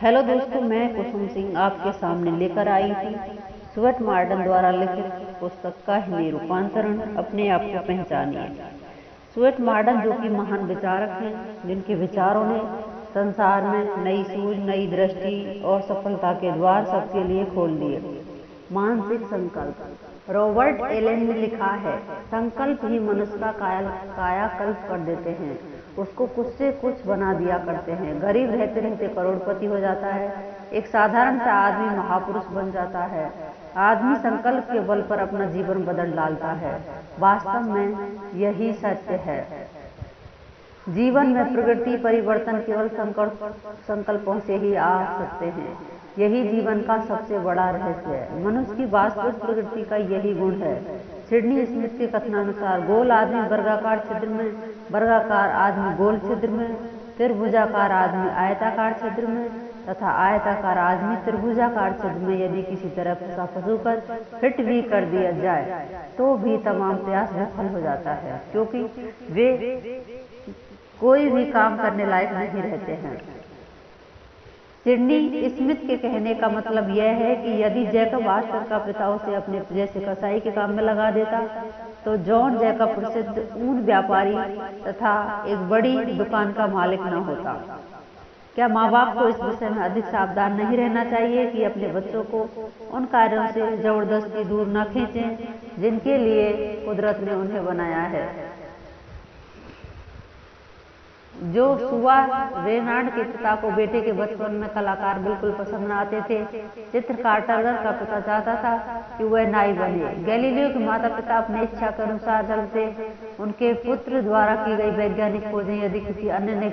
Hello दोस्तों, मैं कुसुम सिंह आपके सामने लेकर आई हूँ स्टुअर्ट मॉर्टन द्वारा लिखित पुस्तक का हिंदी रूपांतरण अपने आप को पहचानिए। स्टुअर्ट मॉर्टन जो कि महान विचारक हैं, जिनके विचारों ने संसार में नई सूझ, नई दृष्टि और सफलता के द्वार सबके लिए खोल दिए। मानसिक संकल्प। रॉबर्ट एलन ने लिखा है, संकल्प ही मनुष्य का कायाकल्प कर देते हैं, उसको कुछ से कुछ बना दिया करते हैं। गरीब रहते रहते करोड़पति हो जाता है, एक साधारण सा आदमी महापुरुष बन जाता है। आदमी संकल्प के बल पर अपना जीवन बदल डालता है। वास्तव में यही सत्य है। जीवन में प्रकृति परिवर्तन केवल संकल्पों से ही आ सकते हैं। यही जीवन का सबसे बड़ा रहस्य है। मनुष्य की वास्तविक प्रकृति का यही गुण है। सिडनी स्मिथ के कथनानुसार गोल आदमी वर्गाकार छिद्र में, वर्गाकार आदमी गोल छिद्र में, त्रिभुजाकार आदमी आयताकार छिद्र में तथा आयताकार आदमी त्रिभुजाकार छिद्र में यदि किसी तरह फंसूकर फिट भी कर दिया जाए तो भी तमाम प्रयास विफल हो जाता है, क्योंकि वे कोई भी काम करने लायक नहीं रहते हैं। सिडनी स्मिथ के कहने का मतलब यह है कि यदि जैकब आस्टर का पिता उसे अपने जैसे कसाई के काम में लगा देता तो जॉन जैकब प्रसिद्ध ऊन व्यापारी तथा एक बड़ी दुकान का मालिक न होता। क्या माँ बाप को इस विषय में अधिक सावधान नहीं रहना चाहिए कि अपने बच्चों को उन कार्यों से जबरदस्ती दूर न खींचें जिनके लिए कुदरत ने उन्हें बनाया है। जो सुआ रेनाल्ड के पिता को बेटे के बचपन में कलाकार बिल्कुल पसंद न आते थे, चित्रकार टर्नर का पिता चाहता था कि वह नाई बने। गैलीलियो के माता पिता अपनी इच्छा के अनुसार चलते। उनके पुत्र द्वारा की गई वैज्ञानिक खोजें यदि किसी अन्य ने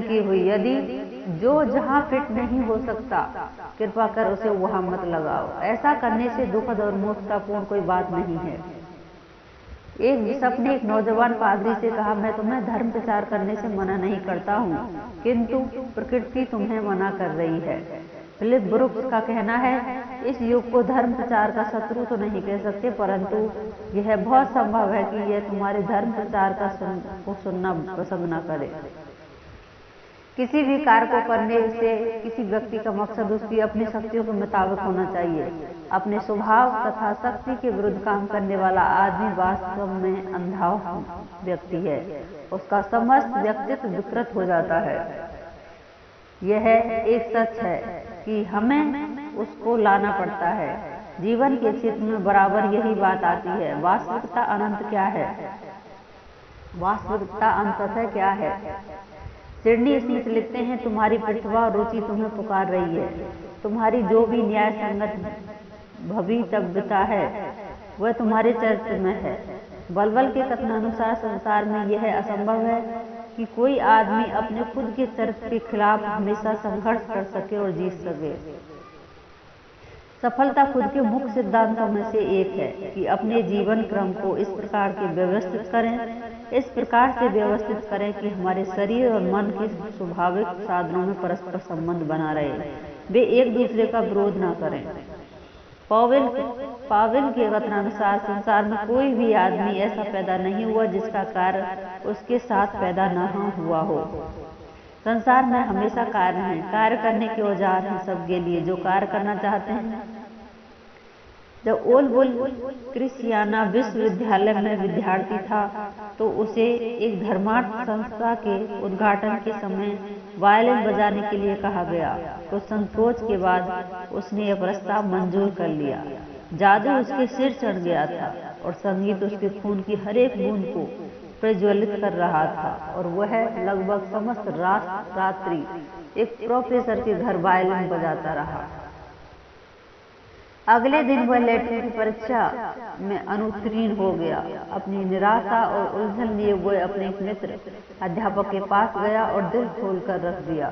की हुई यदि जो जहां फिट नहीं हो सकता, कृपा कर उसे वहां मत लगाओ। ऐसा करने से दुखद और मूर्खतापूर्ण कोई बात नहीं है। एक बिशप ने एक नौजवान पादरी से कहा, मैं तुम्हें धर्म प्रचार करने से मना नहीं करता हूँ, किंतु प्रकृति तुम्हें मना कर रही है। फिलिप ब्रूक्स का कहना है, इस युग को धर्म प्रचार का शत्रु तो नहीं कह सकते, परंतु यह बहुत संभव है कि यह तुम्हारे धर्म प्रचार को सुनना पसंद न करे। किसी भी कार्य को करने से किसी व्यक्ति का मकसद उसकी अपनी शक्तियों के मुताबिक होना चाहिए। अपने स्वभाव तथा शक्ति के विरुद्ध काम करने वाला आदमी वास्तव में अंधा व्यक्ति है। उसका समस्त व्यक्तित्व विकृत हो जाता है। यह एक सच है कि हमें उसको लाना पड़ता है। जीवन के क्षेत्र में बराबर यही बात आती है। वास्तविकता अनंत क्या है? वास्तविकता अंततः क्या है? सिडनी स्मिथ लिखते हैं, तुम्हारी प्रतिभा और रुचि तुम्हें पुकार रही है। तुम्हारी जो भी न्याय संगत भवितव्यता है वह तुम्हारे चरित्र में है। बलबल के कथनानुसार संसार में यह असंभव है कि कोई आदमी अपने खुद के चरित्र के खिलाफ हमेशा संघर्ष कर सके और जीत सके। सफलता खुद के मुख्य सिद्धांतों में से एक है कि अपने जीवन क्रम को इस प्रकार से व्यवस्थित करें कि हमारे शरीर और मन के स्वाभाविक साधनों में परस्पर संबंध बना रहे, वे एक दूसरे का विरोध न करें। पावेल के कथनानुसार संसार में कोई भी आदमी ऐसा पैदा नहीं हुआ जिसका कार्य उसके साथ पैदा न हुआ हो। संसार में हमेशा कार्य हैं, कार्य करने के औजार हैं सबके लिए जो कार्य करना चाहते हैं। जब ओलबुल क्रिस्टियाना विश्वविद्यालय में विद्यार्थी था तो उसे एक धर्मार्थ संस्था के उद्घाटन के समय वायलिन बजाने के लिए कहा गया। कुछ संकोच के बाद उसने यह प्रस्ताव मंजूर कर लिया। जादू उसके सिर चढ़ गया था और संगीत उसके खून की हर एक बूंद को प्रज्वलित कर रहा था और वह लगभग समस्त रात्रि एक प्रोफेसर के घर वायलिन बजाता रहा। अगले दिन वह लैट्रिन की परीक्षा में अनुत्तीर्ण हो गया। अपनी निराशा और उलझन लिए वह अपने एक मित्र अध्यापक के पास गया और दिल खोलकर रख दिया।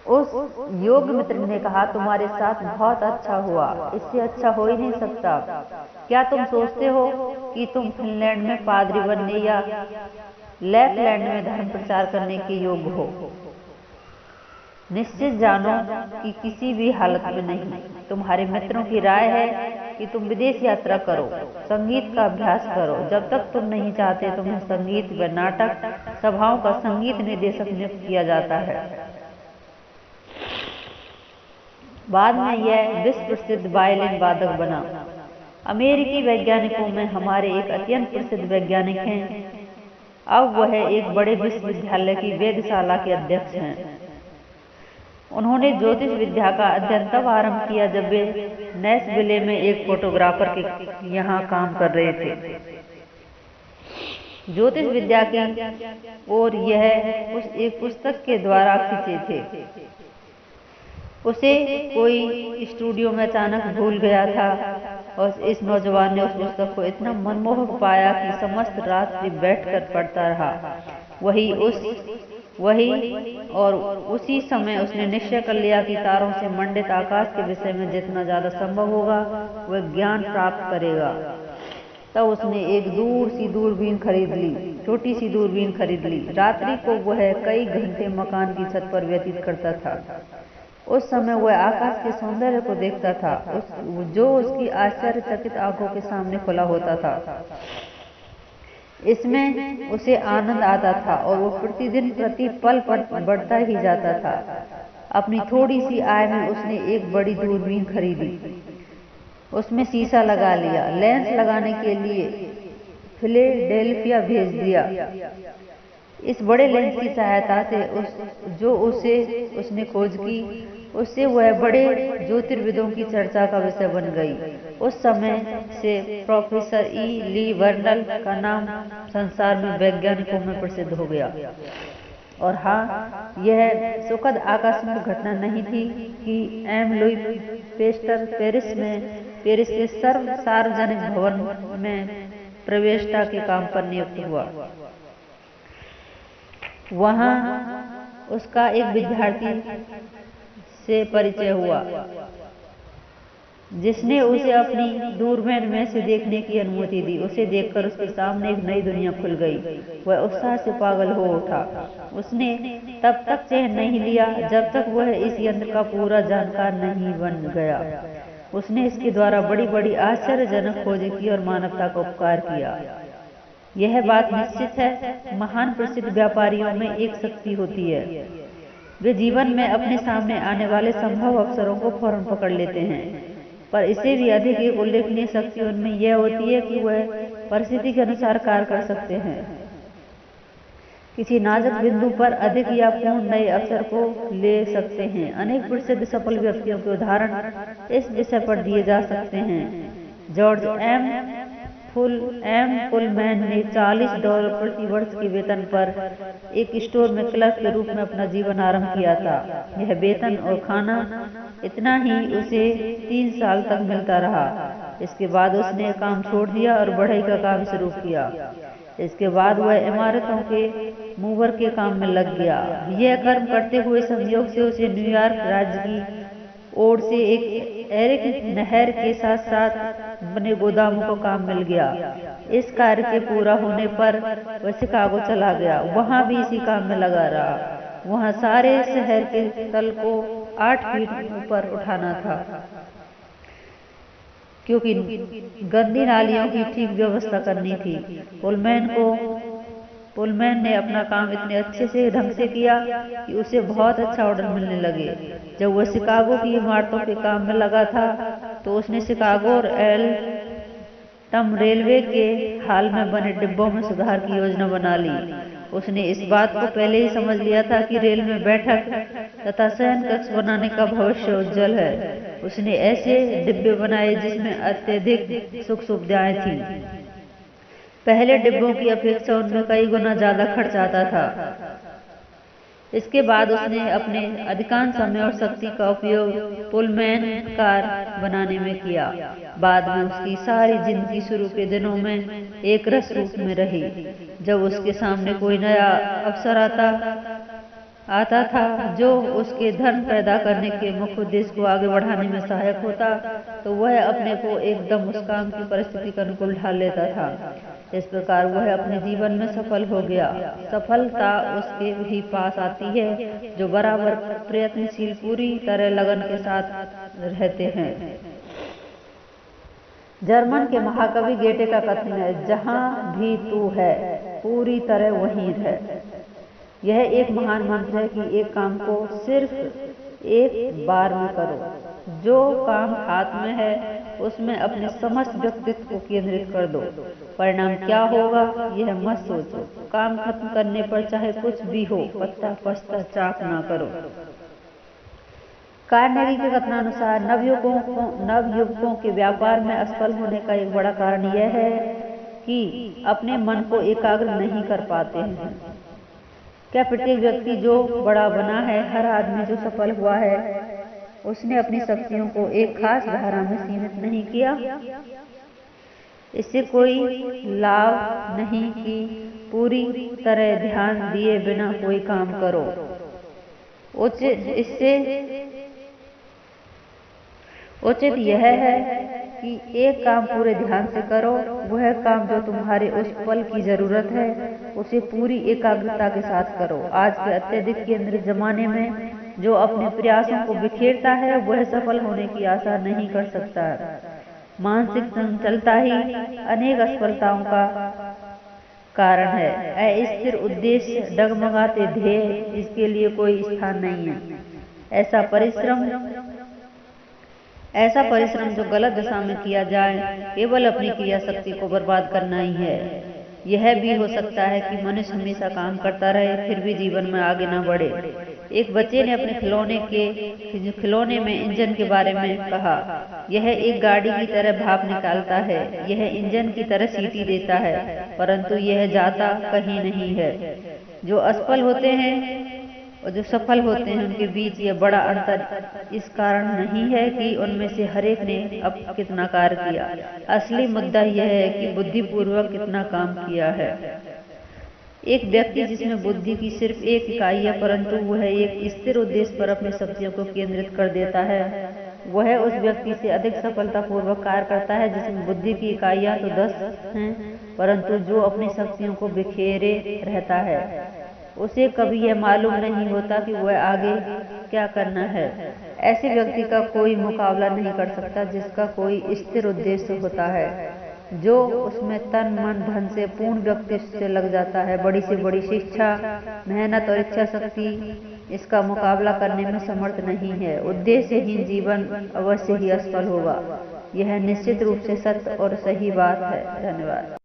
उस योग्य मित्र ने कहा, तुम्हारे साथ बहुत अच्छा हुआ, इससे अच्छा हो ही नहीं सकता। क्या तुम सोचते हो कि तुम फिनलैंड में पादरी बनने या लैपलैंड में धर्म प्रचार करने के योग्य हो? निश्चित जानो कि किसी भी हालत में नहीं। तुम्हारे मित्रों की राय है कि तुम विदेश यात्रा करो, संगीत का अभ्यास करो। जब तक तुम नहीं चाहते तुम्हें संगीत व नाटक सभाओं का संगीत निर्देशक नियुक्त किया जाता है। बाद में यह विश्व प्रसिद्ध वायलिन वादक बना। अमेरिकी वैज्ञानिकों में हमारे एक अत्यंत प्रसिद्ध वैज्ञानिक हैं। अब वह एक बड़े विश्वविद्यालय की वेधशाला के अध्यक्ष हैं। उन्होंने ज्योतिष विद्या का अध्ययन तब आरंभ किया जब वे नैशविले में एक फोटोग्राफर के यहाँ काम कर रहे थे। ज्योतिष विद्या की ओर यह एक पुस्तक के द्वारा खींचे थे। उसे कोई स्टूडियो में अचानक भूल गया था और इस नौजवान ने उस पुस्तक को इतना मनमोहक पाया कि समस्त रात्रि बैठकर पढ़ता रहा। और उसी समय उसने निश्चय कर लिया कि तारों से मंडित आकाश के विषय में जितना ज्यादा संभव होगा वह ज्ञान प्राप्त करेगा। तब उसने एक दूरबीन खरीद ली, छोटी सी दूरबीन खरीद ली। रात्रि को वह कई घंटे मकान की छत पर व्यतीत करता था। उस समय वह आकाश के सौंदर्य को देखता था, जो उसकी आश्चर्यचकित आंखों के सामने खुला होता था। इसमें उसे आनंद आता था और वो प्रतिदिन प्रति पल बढ़ता ही जाता था। अपनी थोड़ी सी आय में उसने एक बड़ी दूरबीन खरीदी, उसमें शीशा लगा लिया, लेंस लगाने के लिए फिलाडेल्फिया भेज दिया। इस बड़े लेंस की सहायता से उसने खोज की, उससे वह बड़े ज्योतिर्विदों की चर्चा का विषय बन गई। उस समय से प्रोफेसर ई. ली वर्नल का नाम संसार में वैज्ञानिकों में प्रसिद्ध हो गया। और हाँ, यह सुखद आकस्मिक घटना नहीं थी कि एम. लुई पेस्टर पेरिस के सार्वजनिक भवन में प्रवेशिका के काम पर नियुक्त हुआ। वहाँ उसका एक विद्यार्थी से परिचय हुआ, जिसने उसे अपनी दूरबीन में से देखने की अनुमति दी। उसे देखकर उसके सामने एक नई दुनिया खुल गई। वह उत्साह से पागल हो उठा। उसने तब तक चैन नहीं लिया जब तक वह इस यंत्र का पूरा जानकार नहीं बन गया। उसने इसके द्वारा बड़ी बड़ी आश्चर्यजनक खोजें की और मानवता का उपकार किया। यह बात निश्चित है, महान प्रसिद्ध व्यापारियों में एक शक्ति होती है। वे जीवन में अपने सामने आने वाले संभव अवसरों को फौरन पकड़ लेते हैं, पर इससे भी अधिक एक उल्लेखनीय शक्ति उनमें यह होती है कि वह परिस्थिति के अनुसार कार्य कर सकते हैं। किसी नाजुक बिंदु पर अधिक या पूर्ण नए अवसर को ले सकते हैं। अनेक प्रसिद्ध सफल व्यक्तियों के उदाहरण इस विषय पर दिए जा सकते हैं। George M. पुलमैन ने $40 प्रति वर्ष के वेतन पर एक स्टोर में क्लर्क के रूप में अपना जीवन आरंभ किया था। यह वेतन और खाना इतना ही उसे 3 साल तक मिलता रहा। इसके बाद उसने काम छोड़ दिया और बढ़ई का काम शुरू किया। इसके बाद वह इमारतों के मूवर के काम में लग गया। यह कर्म करते हुए संयोग से उसे न्यूयॉर्क राज्य की ओर से एक एरिक नहर के साथ साथ बने गोदामों को काम मिल गया। इस कार्य के पूरा होने पर वह शिकागो चला गया। वहां भी इसी काम में लगा रहा। वहां सारे शहर के तल को 8 फीट ऊपर उठाना था, क्योंकि गंदी नालियों की ठीक व्यवस्था करनी थी। पुलमैन ने अपना काम इतने अच्छे से ढंग से किया कि उसे बहुत अच्छा ऑर्डर मिलने लगे। जब वह शिकागो की इमारतों के काम में लगा था तो उसने शिकागो और एल्टम रेलवे के हाल में बने डिब्बों में सुधार की योजना बना ली। उसने इस बात को पहले ही समझ लिया था कि रेल में बैठक तथा शयन कक्ष बनाने का भविष्य उज्जवल है। उसने ऐसे डिब्बे बनाए जिसमें अत्यधिक सुख सुविधाएं थीं। पहले डिब्बों की अपेक्षा उनमें कई गुना ज्यादा खर्च आता था। इसके बाद उसने अपने अधिकांश समय और शक्ति का उपयोग पुलमैन कार बनाने में किया। बाद में उसकी सारी जिंदगी शुरू के दिनों में एक रस रूप में रही। जब उसके सामने कोई नया अवसर आता था जो उसके धन पैदा करने के मुख्य उद्देश्य को आगे बढ़ाने में सहायक होता, तो वह अपने को एकदम उस काम की परिस्थिति के अनुकूल ढाल लेता था। इस प्रकार वह अपने जीवन में सफल हो गया। सफलता उसके ही पास आती है जो बराबर प्रयत्नशील, पूरी तरह लगन के साथ रहते हैं। जर्मन के महाकवि गेटे का कथन है, जहाँ भी तू है पूरी तरह वहीं रह। यह एक महान मंत्र है कि एक काम को सिर्फ एक बार में करो। जो काम हाथ में है उसमें अपने समस्त व्यक्तित्व को केंद्रित कर दो। परिणाम क्या होगा यह मत सोचो। काम खत्म करने पर चाहे कुछ भी हो, पत्ता पश्चाताप ना करो। कार्नेगी के कथनानुसार नवयुवकों के व्यापार में असफल होने का एक बड़ा कारण यह है कि अपने मन को एकाग्र नहीं कर पाते हैं। क्या प्रत्येक व्यक्ति जो बड़ा बना है, हर आदमी जो सफल हुआ है, उसने अपनी शक्तियों को एक खास धारा में सीमित नहीं किया? इससे कोई लाभ नहीं कि पूरी तरह ध्यान दिए बिना कोई काम करो। उचित यह है कि एक काम पूरे ध्यान से करो। वह काम जो तुम्हारे उस पल की जरूरत है उसे पूरी एकाग्रता के साथ करो। आज के अत्यधिक केंद्रित जमाने में जो अपने प्रयासों को बिखेरता है वह सफल होने की आशा नहीं कर सकता। मानसिक चंचलता ही अनेक असफलताओं का कारण है। अस्थिर उद्देश्य, डगमगाते ध्येय, इसके लिए कोई स्थान नहीं है। ऐसा परिश्रम जो गलत दिशा में किया जाए केवल अपनी क्रिया शक्ति को बर्बाद करना ही है। यह भी हो सकता है कि मनुष्य हमेशा काम करता रहे फिर भी जीवन में आगे न बढ़े। एक बच्चे ने अपने खिलौने में इंजन के बारे में कहा, यह एक गाड़ी की तरह भाप निकालता है, यह इंजन की तरह सीटी देता है, परंतु यह जाता कहीं नहीं है। जो असफल होते हैं और जो सफल होते हैं उनके बीच यह बड़ा अंतर इस कारण नहीं है कि उनमें से हर एक ने अब कितना कार्य किया। असली मुद्दा यह है कि बुद्धिपूर्वक कितना काम किया है। एक व्यक्ति जिसमें बुद्धि की सिर्फ एक इकाई है परंतु वह एक स्थिर उद्देश्य पर अपनी शक्तियों को केंद्रित कर देता है, वह उस व्यक्ति से अधिक सफलतापूर्वक कार्य करता है जिसमें बुद्धि की इकाइयां तो 10 हैं परंतु जो अपनी शक्तियों को बिखेरे रहता है। उसे कभी यह मालूम नहीं होता कि वह आगे क्या करना है। ऐसे व्यक्ति का कोई मुकाबला नहीं कर सकता जिसका कोई स्थिर उद्देश्य होता है, जो उसमें तन मन धन से पूर्ण व्यक्तित्व से लग जाता है। बड़ी से बड़ी शिक्षा, मेहनत और इच्छा शक्ति इसका मुकाबला करने में समर्थ नहीं है। उद्देश्यहीन जीवन अवश्य ही असफल होगा। यह निश्चित रूप से सत्य और सही बात है। धन्यवाद।